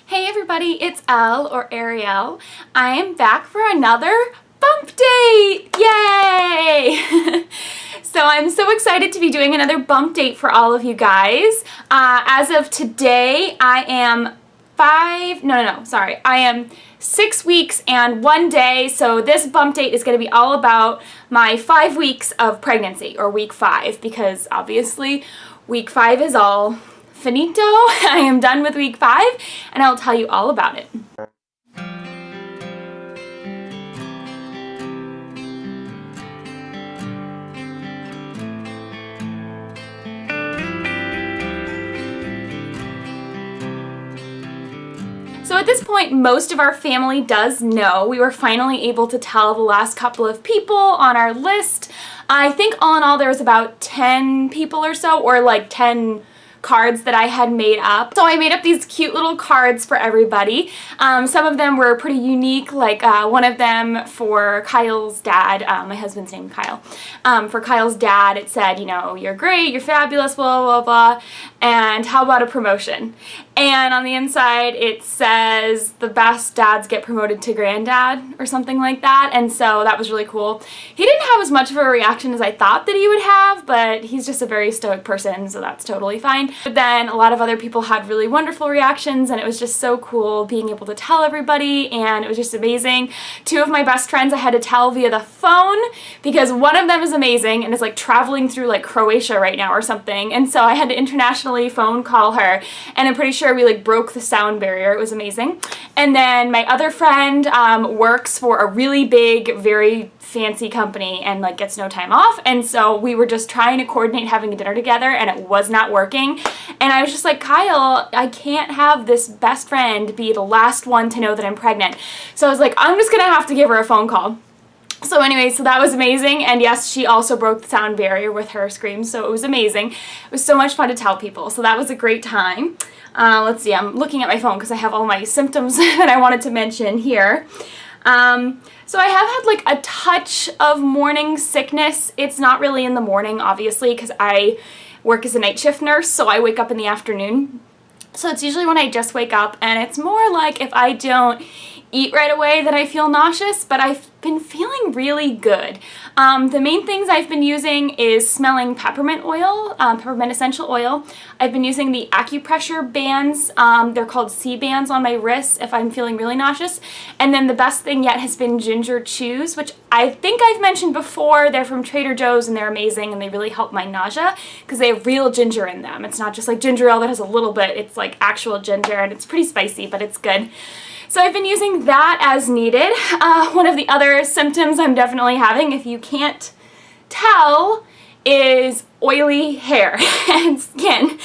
Hey everybody, it's Elle or Arielle. I am back for another bump date! Yay! So I'm so excited to be doing another bump date for all of you guys. As of today, I am 6 weeks and 1 day. So this bump date is going to be all about my 5 weeks of pregnancy, or week 5, because obviously week 5 is all finito. I am done with week 5 and I'll tell you all about it. So at this point, most of our family does know. We were finally able to tell the last couple of people on our list. I think all in all there was about 10 people or so, or like 10 cards that I had made up. So I made up these cute little cards for everybody. Some of them were pretty unique, like one of them for Kyle's dad. My husband's name Kyle. For Kyle's dad, it said, you know, you're great, you're fabulous, blah, blah, blah, and how about a promotion? And on the inside it says the best dads get promoted to granddad or something like that, and so that was really cool. He didn't have as much of a reaction as I thought that he would have, but he's just a very stoic person, so that's totally fine. But then a lot of other people had really wonderful reactions, and it was just so cool being able to tell everybody, and it was just amazing. 2 of my best friends I had to tell via the phone because one of them is amazing and is like traveling through like Croatia right now or something, and so I had to internationally phone call her, and I'm pretty sure we like broke the sound barrier. It was amazing. And then my other friend works for a really big, very fancy company and like gets no time off, and so we were just trying to coordinate having a dinner together and it was not working, and I was just like, Kyle, I can't have this best friend be the last one to know that I'm pregnant. So I was like, I'm just gonna have to give her a phone call. So anyway, so that was amazing, and yes, she also broke the sound barrier with her screams, so it was amazing. It was so much fun to tell people, so that was a great time. Let's see, I'm looking at my phone because I have all my symptoms that I wanted to mention here. So I have had like a touch of morning sickness. It's not really in the morning, obviously, because I work as a night shift nurse, so I wake up in the afternoon. So it's usually when I just wake up, and it's more like if I don't eat right away that I feel nauseous, but I've been feeling really good. The main things I've been using is smelling peppermint oil, peppermint essential oil. I've been using the acupressure bands. They're called C bands on my wrists if I'm feeling really nauseous. And then the best thing yet has been ginger chews, which I think I've mentioned before. They're from Trader Joe's and they're amazing, and they really help my nausea because they have real ginger in them. It's not just like ginger ale that has a little bit. It's like actual ginger, and it's pretty spicy, but it's good. So I've been using that as needed. One of the other symptoms I'm definitely having, if you can't tell, is oily hair and skin.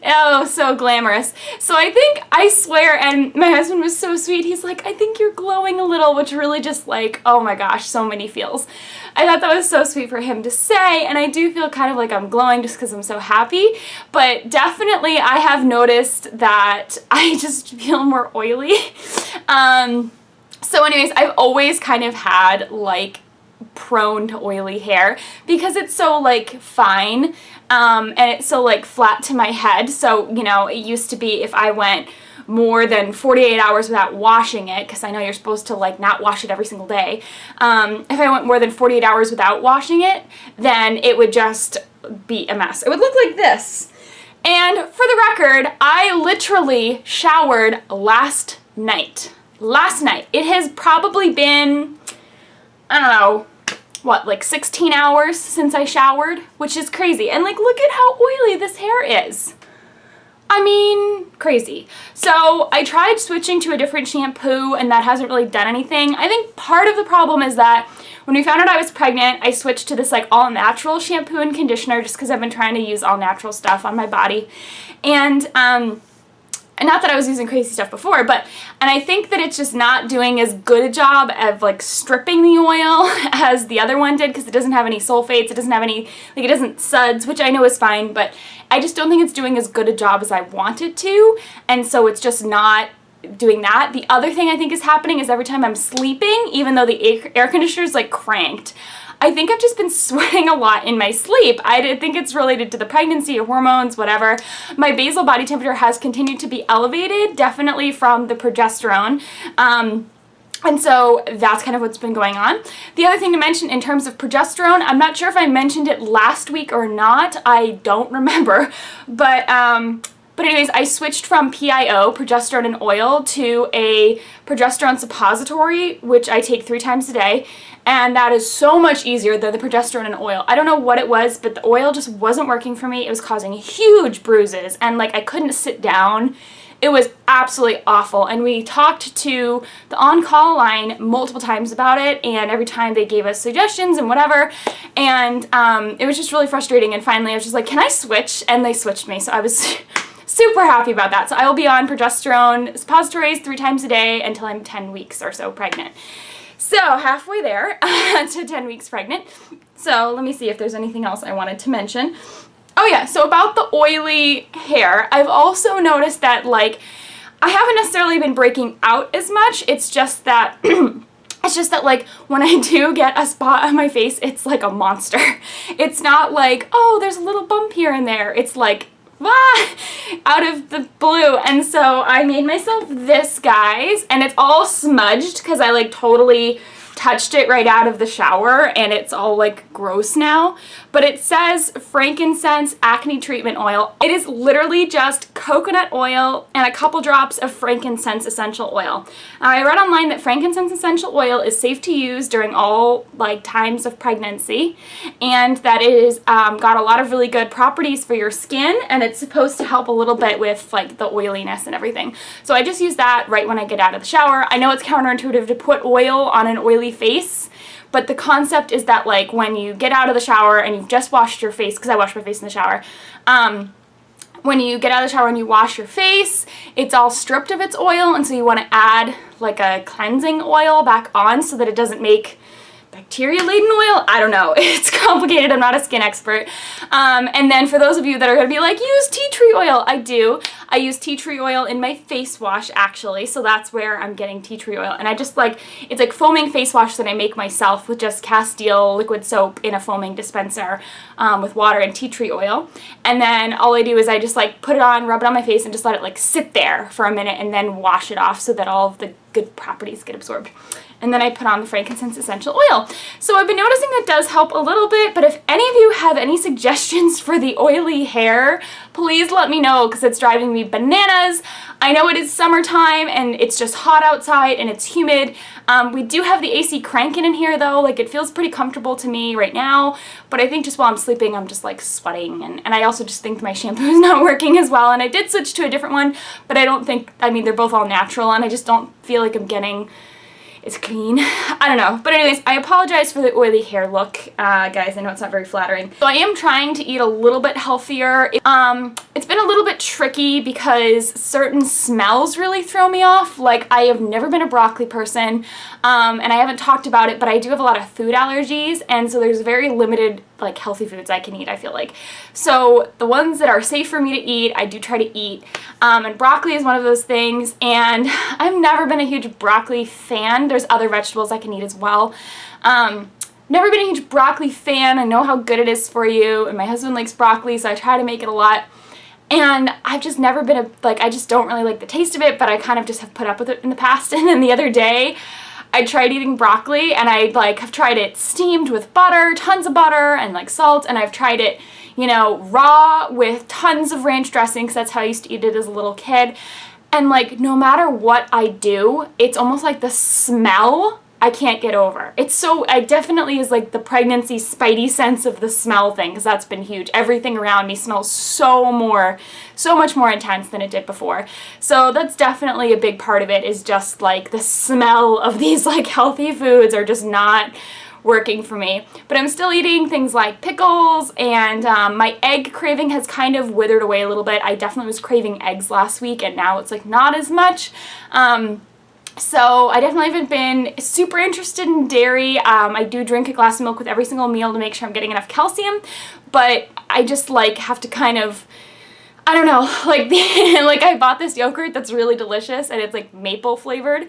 Oh, so glamorous. So I swear, and my husband was so sweet, he's like, I think you're glowing a little, which really just like, oh my gosh, so many feels. I thought that was so sweet for him to say, and I do feel kind of like I'm glowing just because I'm so happy, but definitely I have noticed that I just feel more oily. So anyways, I've always kind of had like prone to oily hair because it's so like fine, and it's so like flat to my head. So, you know, it used to be if I went more than 48 hours without washing it, because I know you're supposed to like not wash it every single day, if I went more than 48 hours without washing it, then it would just be a mess. It would look like this. And for the record, I literally showered last night. It has probably been, I don't know, what, like 16 hours since I showered, which is crazy. And like, look at how oily this hair is. I mean, crazy. So I tried switching to a different shampoo, and that hasn't really done anything. I think part of the problem is that when we found out I was pregnant, I switched to this like all natural shampoo and conditioner just because I've been trying to use all natural stuff on my body. And not that I was using crazy stuff before, and I think that it's just not doing as good a job of like stripping the oil as the other one did, because it doesn't have any sulfates, it doesn't have any, like it doesn't suds, which I know is fine, but I just don't think it's doing as good a job as I want it to, and so it's just not doing that. The other thing I think is happening is every time I'm sleeping, even though the air conditioner is like cranked, I think I've just been sweating a lot in my sleep. I think it's related to the pregnancy or hormones, whatever. My basal body temperature has continued to be elevated, definitely from the progesterone. And so that's kind of what's been going on. The other thing to mention in terms of progesterone, I'm not sure if I mentioned it last week or not. I don't remember. But anyways, I switched from PIO, progesterone and oil, to a progesterone suppository, which I take 3 times a day. And that is so much easier than the progesterone and oil. I don't know what it was, but the oil just wasn't working for me. It was causing huge bruises, and like I couldn't sit down. It was absolutely awful, and we talked to the on-call line multiple times about it, and every time they gave us suggestions and whatever, and it was just really frustrating, and finally I was just like, can I switch? And they switched me, so I was super happy about that. So I will be on progesterone suppositories 3 times a day until I'm 10 weeks or so pregnant. So halfway there to 10 weeks pregnant. So let me see if there's anything else I wanted to mention. Oh yeah, so about the oily hair, I've also noticed that like I haven't necessarily been breaking out as much. It's just that like when I do get a spot on my face, it's like a monster. It's not like, oh, there's a little bump here and there. It's like, ah, out of the blue. And so I made myself this, guys, and it's all smudged because I like totally touched it right out of the shower, and it's all like gross now. But it says frankincense acne treatment oil. It is literally just coconut oil and a couple drops of frankincense essential oil. I read online that frankincense essential oil is safe to use during all like times of pregnancy, and that it is got a lot of really good properties for your skin, and it's supposed to help a little bit with like the oiliness and everything. So I just use that right when I get out of the shower. I know it's counterintuitive to put oil on an oily face, but the concept is that like when you get out of the shower and you've just washed your face, because I wash my face in the shower, when you get out of the shower and you wash your face, it's all stripped of its oil, and so you want to add like a cleansing oil back on so that it doesn't make bacteria-laden oil? I don't know. It's complicated. I'm not a skin expert. And then for those of you that are going to be like, use tea tree oil. I do. I use tea tree oil in my face wash, actually. So that's where I'm getting tea tree oil. And I just like, it's like foaming face wash that I make myself with just Castile liquid soap in a foaming dispenser with water and tea tree oil. And then all I do is I just like put it on, rub it on my face, and just let it like sit there for a minute and then wash it off so that all of the good properties get absorbed. And then I put on the frankincense essential oil. So I've been noticing that does help a little bit, but if any of you have any suggestions for the oily hair, please let me know, because it's driving me bananas. I know it is summertime and it's just hot outside and it's humid. We do have the AC cranking in here though, like it feels pretty comfortable to me right now, but I think just while I'm sleeping I'm just like sweating, and I also just think my shampoo is not working as well, and I did switch to a different one, but I don't think, I mean they're both all natural, and I just don't feel like I'm getting it's clean. I don't know. But anyways, I apologize for the oily hair look, guys. I know it's not very flattering. So I am trying to eat a little bit healthier. It's been a little bit tricky because certain smells really throw me off. Like, I have never been a broccoli person, and I haven't talked about it, but I do have a lot of food allergies, and so there's very limited like healthy foods I can eat, I feel like. So the ones that are safe for me to eat, I do try to eat. And broccoli is one of those things, and I've never been a huge broccoli fan. There's other vegetables I can eat as well. Never been a huge broccoli fan. I know how good it is for you, and my husband likes broccoli, so I try to make it a lot. And I've just never been I just don't really like the taste of it, but I kind of just have put up with it in the past. And then the other day, I tried eating broccoli, and I like have tried it steamed with butter, tons of butter and like salt, and I've tried it, you know, raw with tons of ranch dressing, because that's how I used to eat it as a little kid. And like no matter what I do, it's almost like the smell I can't get over. It's so, I definitely is like the pregnancy spidey sense of the smell thing, because that's been huge. Everything around me smells so much more intense than it did before. So that's definitely a big part of it, is just like the smell of these like healthy foods are just not working for me. But I'm still eating things like pickles, and my egg craving has kind of withered away a little bit. I definitely was craving eggs last week, and now it's like not as much. So I definitely haven't been super interested in dairy. I do drink a glass of milk with every single meal to make sure I'm getting enough calcium, but I just like have to kind of, I don't know, like, like I bought this yogurt that's really delicious and it's like maple flavored.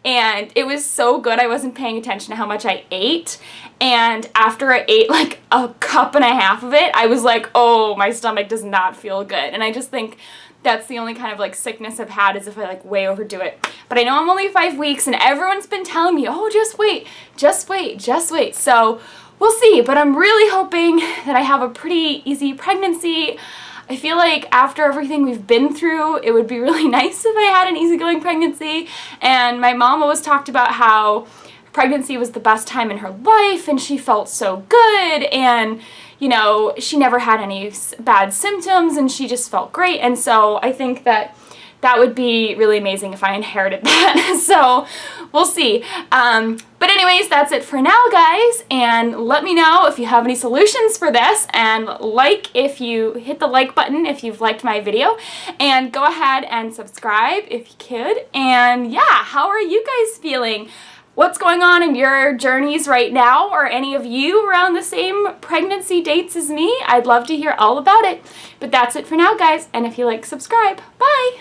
And it was so good, I wasn't paying attention to how much I ate. And after I ate like a cup and a half of it, I was like, oh, my stomach does not feel good. And I just think that's the only kind of like sickness I've had, is if I like way overdo it. But I know I'm only 5 weeks and everyone's been telling me, oh, just wait, just wait, just wait. So we'll see, but I'm really hoping that I have a pretty easy pregnancy. I feel like after everything we've been through, it would be really nice if I had an easygoing pregnancy. And my mom always talked about how pregnancy was the best time in her life and she felt so good, and you know, she never had any bad symptoms and she just felt great. And so I think that that would be really amazing if I inherited that. So we'll see. But anyways, that's it for now, guys. And let me know if you have any solutions for this. And like, if you hit the like button if you've liked my video. And go ahead and subscribe if you could. And yeah, how are you guys feeling? What's going on in your journeys right now? Are any of you around the same pregnancy dates as me? I'd love to hear all about it. But that's it for now, guys. And if you like, subscribe. Bye!